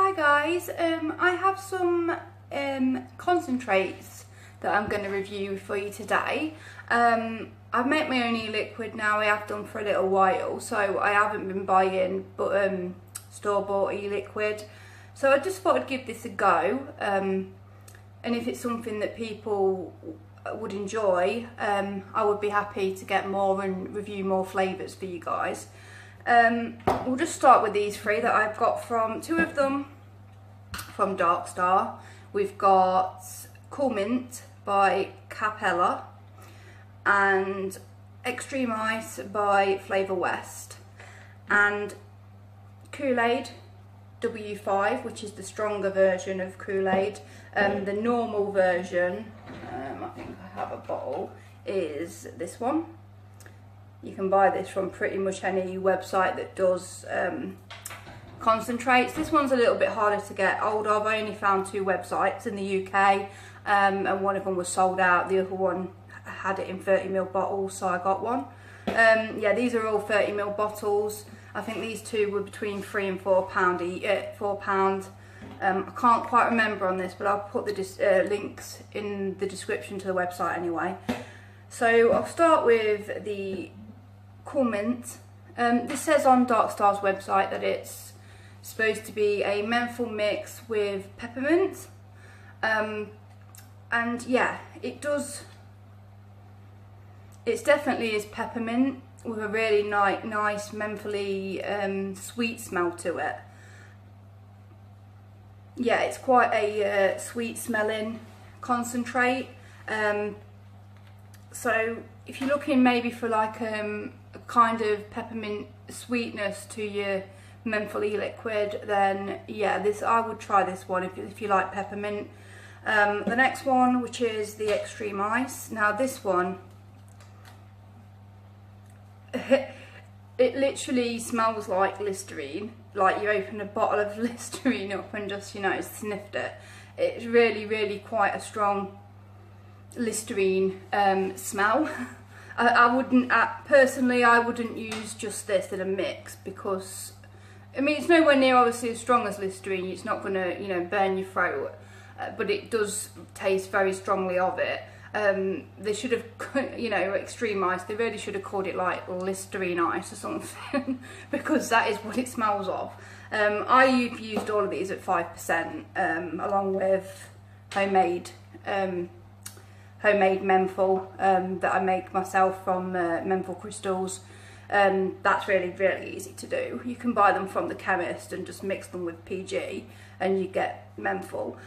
Hi guys, I have some concentrates that I'm going to review for you today. I've made my own e-liquid now. I have done for a little while, so I haven't been buying store-bought e-liquid. So I just thought I'd give this a go, and if it's something that people would enjoy, I would be happy to get more and review more flavours for you guys. We'll just start with these three that I've got from, two of them from Dark Star. We've got Cool Mint by Capella and Extreme Ice by Flavour West, and Koolade W-5, which is the stronger version of Koolade. The normal version, I think I have a bottle, is this one. You can buy this from pretty much any website that does concentrates. This one's a little bit harder to get hold of. I only found two websites in the UK, and one of them was sold out. The other one had it in 30ml bottles, so I got one. Yeah, these are all 30ml bottles. I think these two were between £3 and £4 each. £4. I can't quite remember on this, but I'll put the links in the description to the website anyway. So I'll start with the Cool Mint. This says on Dark Star's website that it's supposed to be a menthol mix with peppermint, and yeah, it does. It definitely is peppermint with a really nice mentholy sweet smell to it. Yeah, it's quite a sweet smelling concentrate. So if you're looking maybe for like a kind of peppermint sweetness to your menthol e-liquid, then yeah, I would try this one if you like peppermint. The next one, which is the Extreme Ice. Now this one, it literally smells like Listerine. Like you open a bottle of Listerine up and just, you know, sniffed it. It's really quite a strong Listerine smell. I wouldn't, personally, I wouldn't use just this in a mix because, I mean, it's nowhere near obviously as strong as Listerine. It's not going to, you know, burn your throat, but it does taste very strongly of it. They should have, you know, Extreme Ice, they really should have called it like Listerine Ice or something because that is what it smells of. I've used all of these at 5%, along with homemade menthol that I make myself from menthol crystals. That's really easy to do. You can buy them from the chemist and just mix them with PG and you get menthol.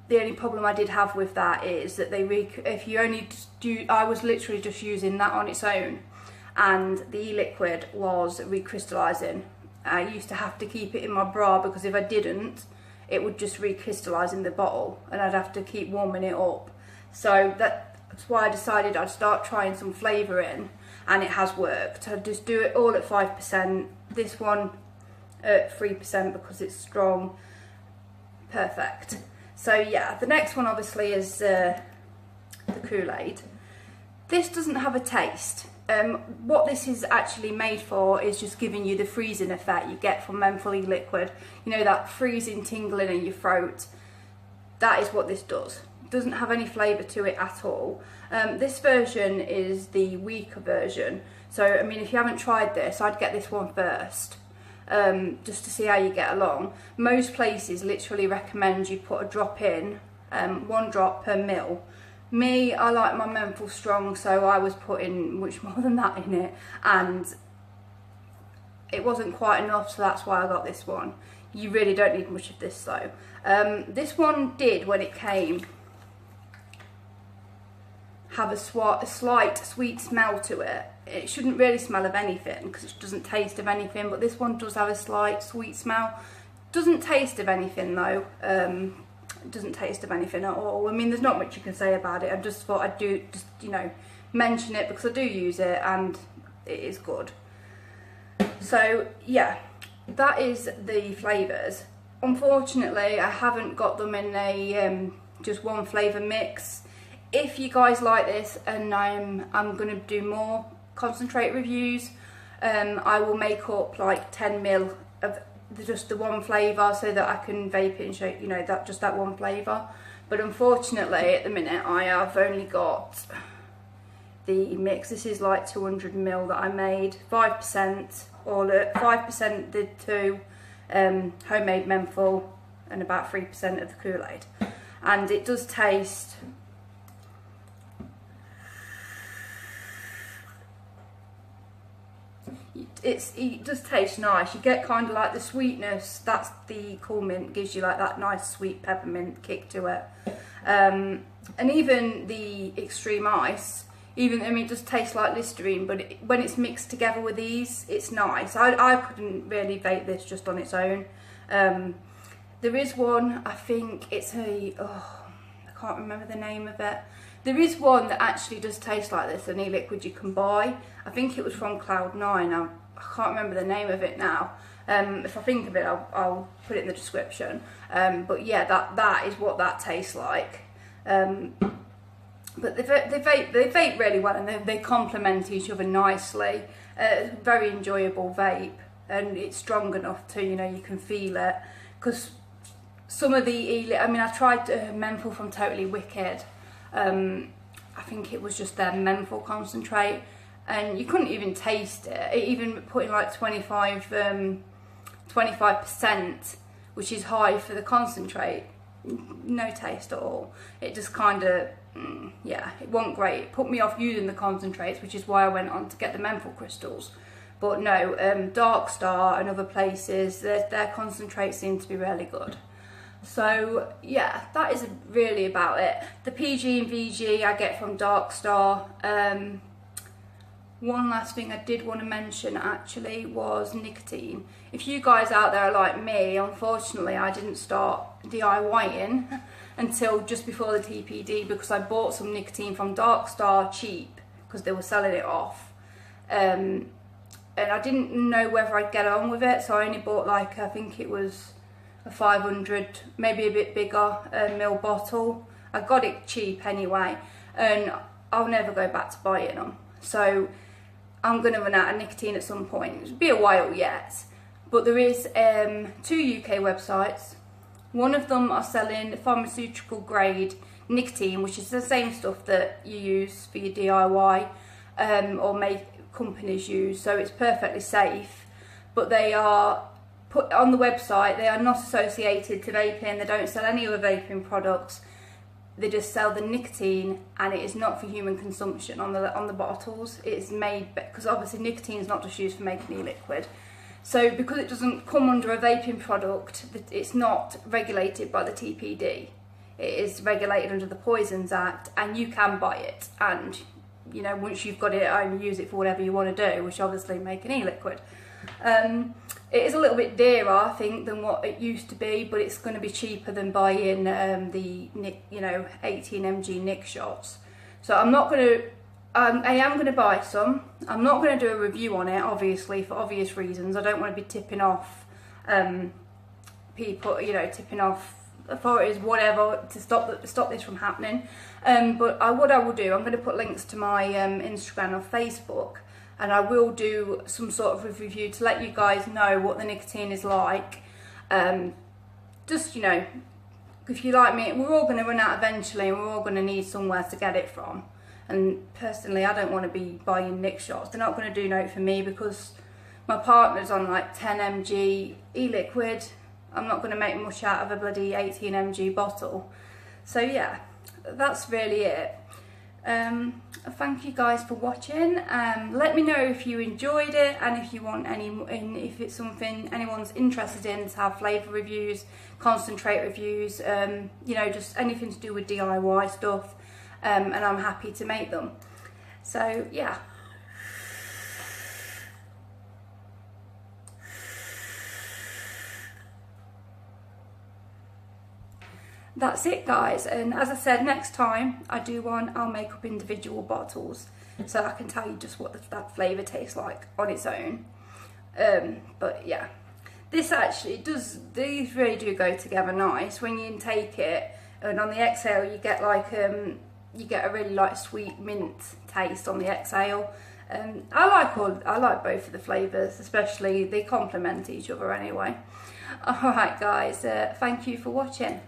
The only problem I did have with that is that if you only do, I was literally just using that on its own, and the e-liquid was recrystallising. I used to have to keep it in my bra because if I didn't, it would just recrystallise in the bottle, and I'd have to keep warming it up. So that's why I decided I'd start trying some flavour in, and it has worked. I'd just do it all at 5%. This one at 3% because it's strong. Perfect. So yeah, the next one obviously is the Koolade. This doesn't have a taste. What this is actually made for is just giving you the freezing effect you get from menthol e-liquid. You know, that freezing tingling in your throat. That is what this does. It doesn't have any flavour to it at all. This version is the weaker version. So, I mean, if you haven't tried this, I'd get this one first. Just to see how you get along. Most places literally recommend you put a drop in, 1 drop per ml. Me, I like my menthol strong, so I was putting much more than that in it, and it wasn't quite enough, so that's why I got this one. You really don't need much of this though. This one did, when it came, have a slight sweet smell to it. It shouldn't really smell of anything because it doesn't taste of anything, but this one does have a slight sweet smell. Doesn't taste of anything though. It doesn't taste of anything at all. I mean, there's not much you can say about it. I just thought I'd just, you know, mention it because I do use it and it is good. So yeah, that is the flavours. Unfortunately, I haven't got them in a just one flavour mix. If you guys like this, and I'm going to do more concentrate reviews, I will make up like 10ml of just the one flavour so that I can vape it and show, you know, that just that one flavour. But unfortunately at the minute I have only got the mix. This is like 200 ml that I made, 5% all 5% the two homemade menthol and about 3% of the Koolade, and it does taste it does taste nice. You get kind of like the sweetness, that's the cool mint, gives you like that nice sweet peppermint kick to it, and even the extreme ice, even, I mean, it does taste like Listerine, but when it's mixed together with these, it's nice. I couldn't really vape this just on its own. There is one, I think it's I can't remember the name of it. There is one that actually does taste like this, an e-liquid you can buy. I think it was from Cloud9. I can't remember the name of it now. If I think of it, I'll put it in the description. But yeah, that is what that tastes like. But they vape really well, and they complement each other nicely. Very enjoyable vape, and it's strong enough to, you know, you can feel it. Because some of the I mean, I tried menthol from Totally Wicked. I think it was just their menthol concentrate, and you couldn't even taste it. Even putting like 25%, which is high for the concentrate, no taste at all. It just kind of, yeah, it wasn't great. It put me off using the concentrates, which is why I went on to get the menthol crystals. But no, Dark Star and other places, their concentrates seem to be really good. So yeah, that is really about it. The PG and VG I get from Dark Star. One last thing I did want to mention actually was nicotine. If you guys out there are like me, unfortunately I didn't start DIYing until just before the TPD, because I bought some nicotine from Dark Star cheap because they were selling it off. And I didn't know whether I'd get on with it, so I only bought like, I think it was a 500, maybe a bit bigger ml bottle. I got it cheap anyway, and I'll never go back to buying them. So I'm going to run out of nicotine at some point. It'll be a while yet, but there is 2 UK websites. One of them are selling pharmaceutical grade nicotine, which is the same stuff that you use for your DIY or make companies use, so it's perfectly safe. But they are put on the website, they are not associated to vaping. They don't sell any other vaping products. They just sell the nicotine, and it is not for human consumption on the bottles. It's made, because obviously nicotine is not just used for making e-liquid. So because it doesn't come under a vaping product, it's not regulated by the TPD. It is regulated under the Poisons Act, and you can buy it. And you know, once you've got it at home, use it for whatever you want to do, which obviously make an e-liquid. It is a little bit dearer, I think, than what it used to be, but it's going to be cheaper than buying the 18 mg Nick shots. So I'm not going to, I am going to buy some. I'm not going to do a review on it, obviously, for obvious reasons. I don't want to be tipping off people, you know, tipping off authorities, whatever, to stop this from happening. But what I will do, I'm going to put links to my Instagram or Facebook, and I will do some sort of review to let you guys know what the nicotine is like. Just, you know, if you like me, we're all going to run out eventually, and we're all going to need somewhere to get it from. And personally, I don't want to be buying Nick shots. They're not going to do no for me, because my partner's on like 10 mg e-liquid. I'm not going to make much out of a bloody 18 mg bottle. So yeah, that's really it. Thank you guys for watching. Let me know if you enjoyed it, and if you want if it's something anyone's interested in, to have flavour reviews, concentrate reviews, you know, just anything to do with DIY stuff, and I'm happy to make them. So yeah. That's it, guys, and as I said, next time I do one, I'll make up individual bottles so I can tell you just what that flavour tastes like on its own. But yeah, this actually these really do go together nice when you intake it, and on the exhale you get like you get a really like sweet mint taste on the exhale, I like both of the flavours, especially they complement each other anyway. Alright guys, thank you for watching.